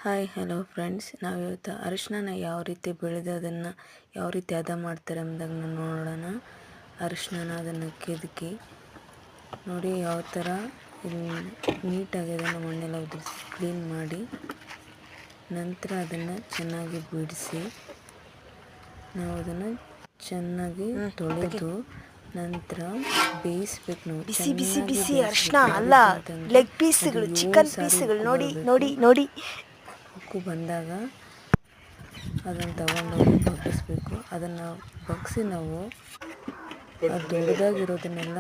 Hi hello friends, ನಾವಿವತ್ತು ಅರಿಶಿನ ಯಾವ ರೀತಿ ಬೆಳೆದು ಅದನ್ನು ಯಾವ ರೀತಿ ಹದ ಮಾಡ್ತಾರೆ ಎಂಬುದನ್ನು ನೋಡೋಣ. ಅರಿಶಿನ ಅದನ್ನು ಕೆದಕಿ ನೋಡಿ ಯಾವ ಥರ ನೀಟಾಗಿ ಅದನ್ನು ಮಣ್ಣೆಲ್ಲ ಉದುರಿಸಿ ಕ್ಲೀನ್ ಮಾಡಿ ನಂತರ ಅದನ್ನು ಚೆನ್ನಾಗಿ ಬಿಡಿಸಿ ನಾವು ಅದನ್ನು ಚೆನ್ನಾಗಿ ತೊಳೆದು ನಂತರ ಬೇಯಿಸ್ಬೇಕು. ನಾವು ಬಿಸಿ ಬಿಸಿ ಬಿಸಿ ಅರಿಶಿನ ಅಲ್ಲ, ಲೆಗ್ ಪೀಸ್ಗಳು, ಚಿಕನ್ ಪೀಸ್ಗಳು. ನೋಡಿ ನೋಡಿ ನೋಡಿ ಉಕ್ಕು ಬಂದಾಗ ಅದನ್ನು ತಗೊಂಡೋಗಿ ಬಗ್ಗಿಸ್ಬೇಕು. ಅದನ್ನು ಬಗ್ಗಿಸಿ ನಾವು ದೊಡ್ಡದಾಗಿರೋದನ್ನೆಲ್ಲ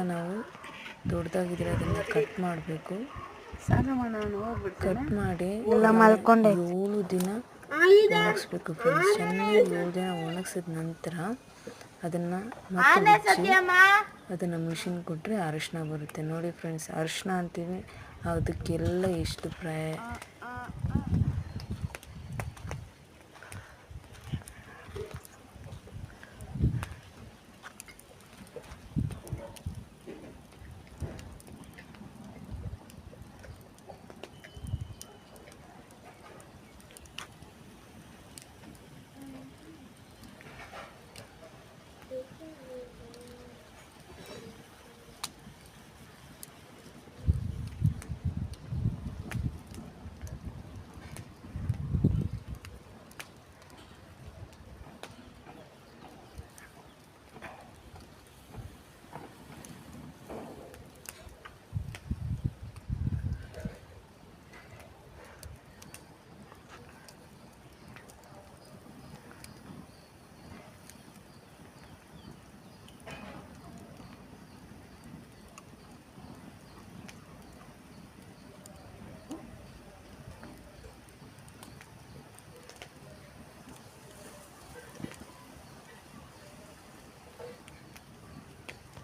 ದೊಡ್ಡದಾಗಿದ್ರೆ ಅದನ್ನು ಕಟ್ ಮಾಡಬೇಕು. ಕಟ್ ಮಾಡಿ 7 ದಿನ ಒಣಗಿಸ್ಬೇಕು ಫ್ರೆಂಡ್ಸ್. ಚೆನ್ನಾಗಿ 7 ದಿನ ಒಣಗಿಸಿದ ನಂತರ ಅದನ್ನು ಮತ್ತೆ ಅದನ್ನು ಮಿಷಿನ್ ಕೊಟ್ಟರೆ ಅರಿಶಿನ ಬರುತ್ತೆ. ನೋಡಿ ಫ್ರೆಂಡ್ಸ್, ಅರಿಶಿನ ಅಂತೀವಿ, ಅದಕ್ಕೆಲ್ಲ ಎಷ್ಟು